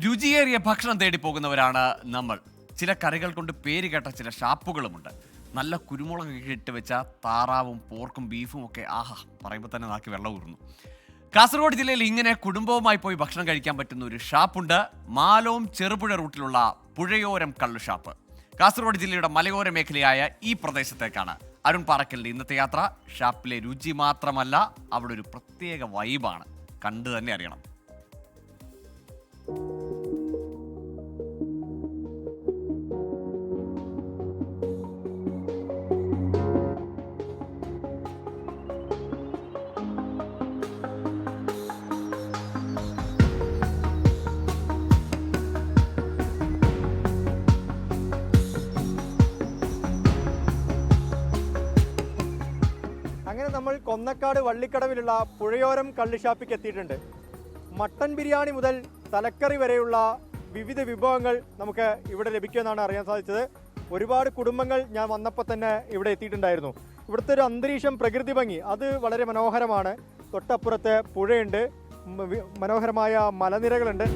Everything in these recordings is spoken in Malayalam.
രുചിയേറിയ ഭക്ഷണം തേടി പോകുന്നവരാണ് നമ്മൾ. ചില കറികൾ കൊണ്ട് പേര് കേട്ട ചില ഷാപ്പുകളുമുണ്ട്. നല്ല കുരുമുളക് ഇട്ട് വെച്ച താറാവും പോർക്കും ബീഫും ഒക്കെ ആഹാ പറയുമ്പോൾ തന്നെ നാക്കി വെള്ളം ഊറുന്നു. കാസർഗോഡ് ജില്ലയിൽ ഇങ്ങനെ കുടുംബവുമായി പോയി ഭക്ഷണം കഴിക്കാൻ പറ്റുന്ന ഒരു ഷാപ്പുണ്ട്. മാലോം ചെറുപുഴ റൂട്ടിലുള്ള പുഴയോരം കള്ളു ഷാപ്പ്. കാസർഗോഡ് ജില്ലയുടെ മലയോര മേഖലയായ ഈ പ്രദേശത്തേക്കാണ് അരുൺ പാറക്കലിന്റെ ഇന്നത്തെ യാത്ര. ഷാപ്പിലെ രുചി മാത്രമല്ല, അവിടെ ഒരു പ്രത്യേക വൈബാണ്. കണ്ടു തന്നെ അറിയണം. അങ്ങനെ നമ്മൾ കൊന്നക്കാട് വള്ളിക്കടവിലുള്ള പുഴയോരം കള്ളുഷാപ്പിക്ക് എത്തിയിട്ടുണ്ട്. മട്ടൻ ബിരിയാണി മുതൽ തലക്കറി വരെയുള്ള വിവിധ വിഭവങ്ങൾ നമുക്ക് ഇവിടെ ലഭിക്കുമെന്നാണ് അറിയാൻ സാധിച്ചത്. ഒരുപാട് കുടുംബങ്ങൾ ഞാൻ വന്നപ്പോൾ തന്നെ ഇവിടെ എത്തിയിട്ടുണ്ടായിരുന്നു. ഇവിടുത്തെ ഒരു അന്തരീക്ഷം, പ്രകൃതി ഭംഗി അത് വളരെ മനോഹരമാണ്. തൊട്ടപ്പുറത്ത് പുഴയുണ്ട്, മനോഹരമായ മലനിരകളുണ്ട്.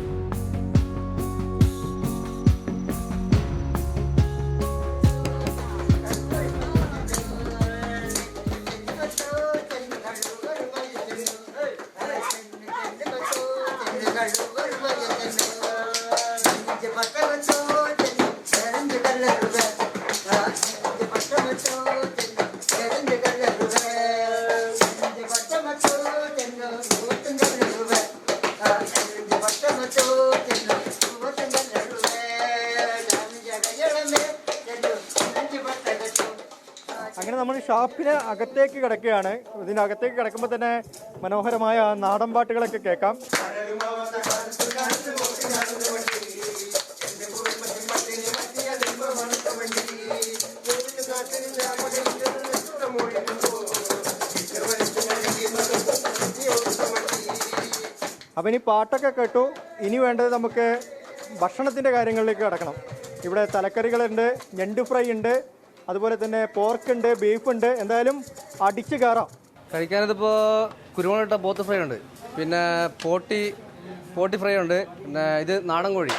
അങ്ങനെ നമ്മൾ ഷാപ്പിന് അകത്തേക്ക് കിടക്കുകയാണ്. ഇതിനകത്തേക്ക് കിടക്കുമ്പോൾ തന്നെ മനോഹരമായ നാടൻ പാട്ടുകളൊക്കെ കേൾക്കാം. അപ്പം ഇനി പാട്ടൊക്കെ കേട്ടു. ഇനി വേണ്ടത് നമുക്ക് ഭക്ഷണത്തിൻ്റെ കാര്യങ്ങളിലേക്ക് കിടക്കണം. ഇവിടെ തലക്കറികളുണ്ട്, ഞണ്ട് ഫ്രൈ ഉണ്ട്, അതുപോലെ തന്നെ പോർക്കുണ്ട്, ബീഫുണ്ട്. എന്തായാലും അടിച്ച് കയറാം. കഴിക്കാനിതിപ്പോൾ കുരുമുളകിട്ട പോത്ത് ഫ്രൈ ഉണ്ട്, പിന്നെ പോട്ടി ഫ്രൈ ഉണ്ട്, പിന്നെ ഇത് നാടൻ കോഴി.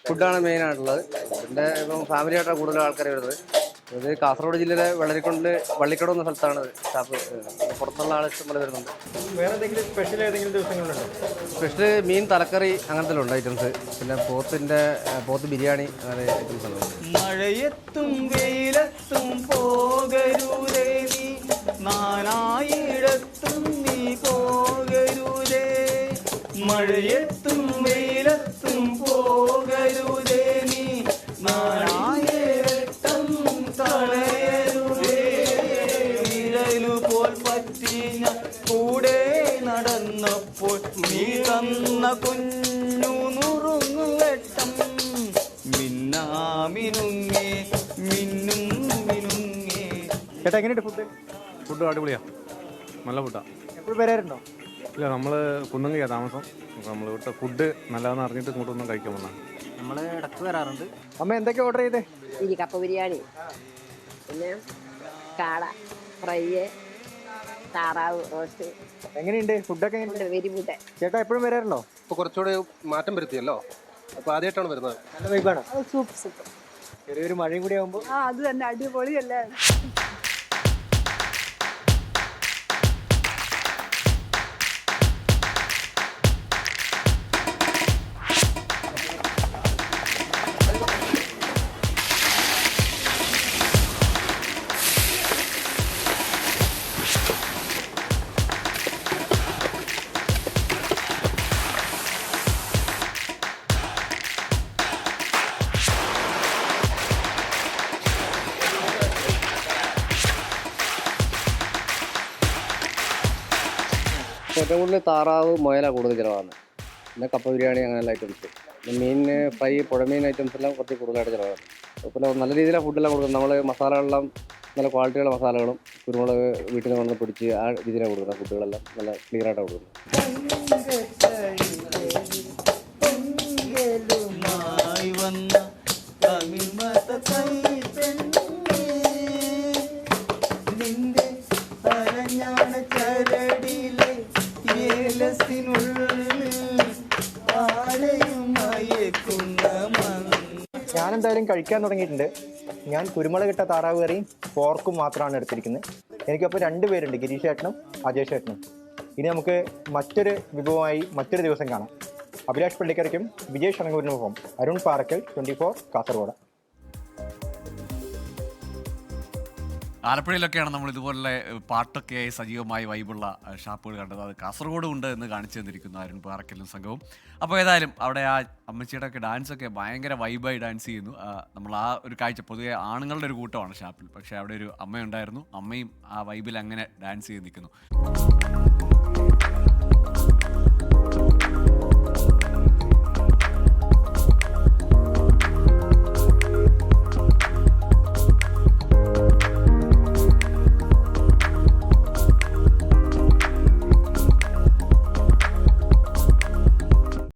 ഫുഡാണ് മെയിനായിട്ടുള്ളത്. പിന്നെ ഇപ്പം ഫാമിലിയായിട്ടാണ് കൂടുതൽ ആൾക്കാർ വരുന്നത്. ഇത് കാസർഗോഡ് ജില്ലയിലെ വള്ളിക്കട എന്ന സ്ഥലത്താണ് ഷാപ്പ്. പുറത്തുള്ള ആൾ ഇഷ്ടംപോലെ വരുന്നുണ്ട്. വേറെ എന്തെങ്കിലും സ്പെഷ്യൽ ഏതെങ്കിലും ദിവസങ്ങളുണ്ടോ? സ്പെഷ്യൽ മീൻ, തലക്കറി അങ്ങനത്തെ ഉണ്ട് ഐറ്റംസ്. പിന്നെ പോത്ത് ബിരിയാണി അങ്ങനെ ഐറ്റംസ് ഉണ്ട്. മഴയത്തും വെയിലത്തും പോകരുതേ നീ, നാനായിടത്തും നീ പോകരുതേ. മഴയത്തും വെയിലത്തും പോകരുതേ നീ, നാനായിടത്തും തളയരുതേ. നിഴലുപോൽ പറ്റി ഞാൻ കൂടെ നടന്നപ്പോൾ നീ തന്ന കുഞ്ഞു നുറുങ്ങുവെട്ടം മിന്നാമിനുങ്ങേ മിന്നും മിനുങ്ങേ. ചേട്ടാ എങ്ങനെയുണ്ട് ഫുഡ് അടിപൊളിയാ, നല്ല ഫുഡാണ്. എപ്പോഴും വരാറുണ്ടോ? ഇല്ല, നമ്മൾ കുന്നംകൈയാണ് താമസം. അപ്പോൾ നമ്മൾ ഇവിടുത്തെ ഫുഡ് നല്ലതെന്ന് അറിഞ്ഞിട്ട് ഇങ്ങോട്ടൊന്നും കഴിക്കാൻ വന്നതാണ്. നമ്മൾ ഇടക്ക് വരാറുണ്ട്. അമ്മ എന്തൊക്കെ ഓർഡർ ചെയ്തേ? കപ്പ ബിരിയാണി, പിന്നെ കാട ഫ്രൈ, താറാവ് റോസ്റ്റ്. എങ്ങനെയുണ്ട് ഫുഡൊക്കെ? Very good. ചേട്ടാ എപ്പോഴും വരാറുണ്ടോ? ഇപ്പോൾ കുറച്ചുകൂടെ മാറ്റം വരുത്തിയല്ലോ, അപ്പോൾ ആദ്യമായിട്ടാണ് വരുന്നത്. നല്ല വൈബാണ്. സൂപ്പർ. ചെറിയൊരു മഴയും കൂടി ആകുമ്പോൾ അത് തന്നെ അടിപൊളിയല്ലേ. ഏറ്റവും കൂടുതൽ താറാവ്, മുയല കൂടുതൽ ചിലവാണ്. പിന്നെ കപ്പ ബിരിയാണി അങ്ങനെയുള്ള ഐറ്റംസ്. പിന്നെ മീനിന് ഫ്രൈ, പുഴമീൻ ഐറ്റംസ് എല്ലാം കുറച്ച് കൂടുതലായിട്ട് ചിലവാണ്. അതുപോലെ നല്ല രീതിയിലാണ് ഫുഡെല്ലാം കൊടുക്കുന്നത്. നമ്മൾ മസാലകളെല്ലാം നല്ല ക്വാളിറ്റിയുള്ള മസാലകളും കുരുമുളക് വീട്ടിൽ നിന്ന് വന്ന് പിടിച്ച് ആ രീതിയിലാണ് കൊടുക്കുന്നത്. ഫുഡുകളെല്ലാം നല്ല ക്ലിയറായിട്ടാണ് കൊടുക്കുന്നത്. ഞാൻ എന്തായാലും കഴിക്കാൻ തുടങ്ങിയിട്ടുണ്ട്. ഞാൻ കുരുമുളക് ഇട്ട താറാവ് കറിയും പോർക്കും മാത്രമാണ് എടുത്തിരിക്കുന്നത്. എനിക്കപ്പോൾ 2 പേരുണ്ട്, ഗിരീഷ് ചേട്ടനും അജയ് ചേട്ടനും. ഇനി നമുക്ക് മറ്റൊരു വിഭവമായി മറ്റൊരു ദിവസം കാണാം. അഭിലാഷ് പള്ളിക്കരയ്ക്കും വിജയ് ഷണങ്കൂരിനുമൊപ്പം അരുൺ പാറക്കൽ, 24 കാസർഗോഡ്. ആലപ്പുഴയിലൊക്കെയാണ് നമ്മൾ ഇതുപോലെ പാട്ടൊക്കെ സജീവമായി വൈബുള്ള ഷാപ്പുകൾ കണ്ടത്. അത് കാസർഗോഡും ഉണ്ട് എന്ന് കാണിച്ചു തന്നിരിക്കുന്നു അരുൺ പാറക്കലും സംഘവും. അപ്പോൾ ഏതായാലും അവിടെ ആ അമ്മച്ചിയുടെ ഒക്കെ ഡാൻസൊക്കെ ഭയങ്കര വൈബായി ഡാൻസ് ചെയ്യുന്നു. നമ്മൾ ആ ഒരു കാഴ്ച, പൊതുവെ ആണുങ്ങളുടെ ഒരു കൂട്ടമാണ് ഷാപ്പിൽ, പക്ഷേ അവിടെ ഒരു അമ്മയുണ്ടായിരുന്നു. അമ്മയും ആ വൈബിൽ അങ്ങനെ ഡാൻസ് ചെയ്ത് നിൽക്കുന്നു.